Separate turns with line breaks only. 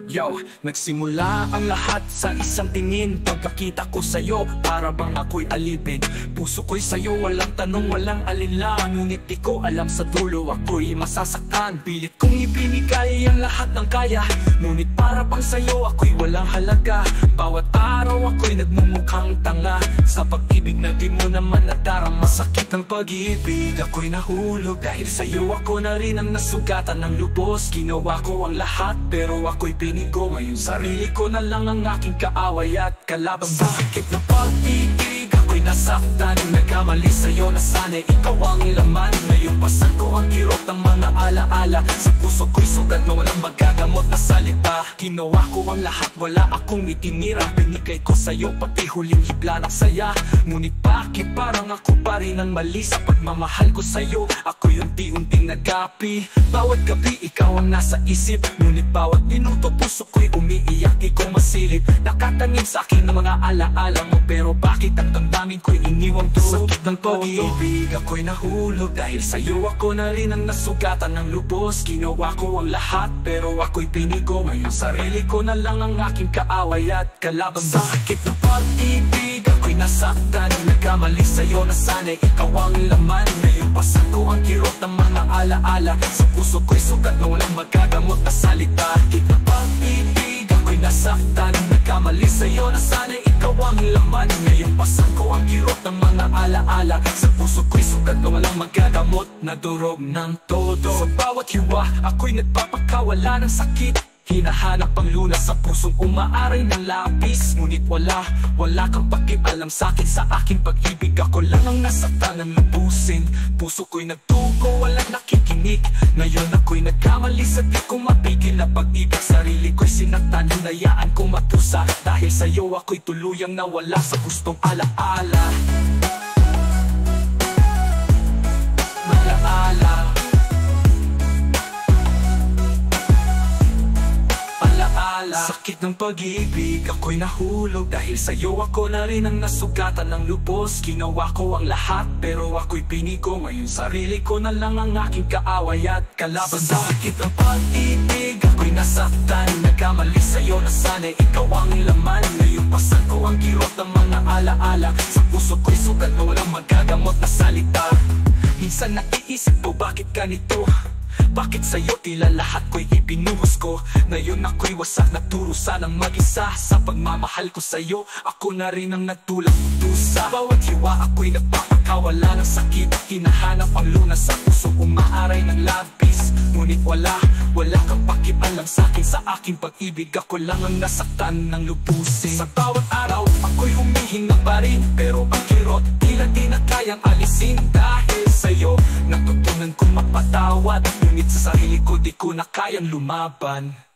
Yo, nagsimula ang lahat sa isang tingin. Pagkakita ko sa'yo, para bang ako'y alipin. Puso ko'y sa'yo, walang tanong, walang alinlang. Ngunit di ko alam sa dulo, ako'y masasaktan. Pilit kong ibinigay ang lahat ng kaya, ngunit para bang sa'yo, ako'y walang halaga. Bawat araw ako'y nagmumukhang tanga, sa pag-ibig na di mo naman nadarama. Masakit ang pag-ibig, ako'y nahulog. Dahil sa'yo ako na rin ang nasugatan ng lubos. Ginawa ko ang lahat, pero ako'y pinigo. Ngayon sarili ko na lang ang aking kaaway at kalaban. Sa sakit ng pag-ibig, ako'y nasaktan. Nagkamali sa'yo na sana'y ikaw ang laman. Ngayon pasan ko ang kirot ng mga alaala. Sa puso ko'y sugat na walang magagamot na salita. Ginawa ko ang lahat, wala akong itinira. Binigay ko sa'yo pati huling hibla ng saya. Ngunit bakit parang ako pa rin ang mali sa pagmamahal ko sa'yo? Ako'y unti-unting nag-api. Bawat gabi ikaw ang nasa isip, ngunit bawat minuto puso ko'y umiiyak. Di ko masilip, nakatangin sa akin ng mga alaala mo. Pero bakit ang damdamin ko'y iniwang tulog? Sakit ng pag-ibig, ako'y nahulog. Dahil sa'yo ako na rin ang nasugatan ng lubos. Ginawa ko ang lahat, pero ako'y pinigo. Ngayon sarili ko na lang ang aking kaaway at kalaban. Sa sakit ng pag-ibig, ako'y nasaktan. Nagkamali sa'yo na sana'y ikaw ang laman. Ngayon pasan ko ang kirot ng mga alaala. Sa puso ko'y sugat na walang magagamot na salita. Sakit ng pag-ibig, ako'y nasaktan. Nagkamali sa'yo na sana'y ikaw ang laman. Ngayon pasan ko ang kirot ng mga alaala. Sa puso ko'y sugat na walang magagamot na durog ng todo. Sa bawat hiwa, ako'y nagpapakawala ng sakit. Hinahanap ang lunas sa pusong umaaray ng lapis. Ngunit wala kang pakialam sa'kin, sa aking pag-ibig. Ako lang ang nasaktan ng lubusin. Puso ko'y nagtugo, walang nakikinig. Ngayon ako'y nagkamali sa di ko mapigil na pag-ibig. Sarili ko'y sinaktan, hinayaan kong matusa. Dahil sa'yo ako'y tuluyang nawala sa gustong alaala. Alaala. Sakit ng pag-ibig, ako'y nahulog. Dahil sa'yo ako na rin ang nasugatan ng lubos. Ginawa ko ang lahat, pero ako'y pinigo. Ngayon sarili ko na lang ang aking kaaway at kalaban. Sa sakit ng pag-ibig, ako'y nasaktan. Nagkamali sa'yo na sana'y ikaw ang laman. Ngayon pasan ko ang kirot ng mga alaala. Sa puso ko'y sugat na walang magagamot na salita. Minsan naiisip ko, bakit ganito? Bakit sa'yo tila lahat ko'y ibinuhos ko? Ngayon ako'y wasak na turusan ang mag-isa. Sa pagmamahal ko sa'yo, ako na rin ang nagtulak putusa. Bawat hiwa ako'y nagpapakawala ng sakit. Hinahanap ang lunas sa puso, umaaray ng labis. Ngunit wala kang pakialam sa'kin, sa aking pag-ibig. Ako lang ang nasaktan ng lubusin. Sa bawat araw, ako'y humihinga pa rin. Pero ang kirot, tila di na kayang alisin. Dahil sa'yo, natutunan kong mapatawad. Ngunit sa sarili ko di ko na kayang lumaban.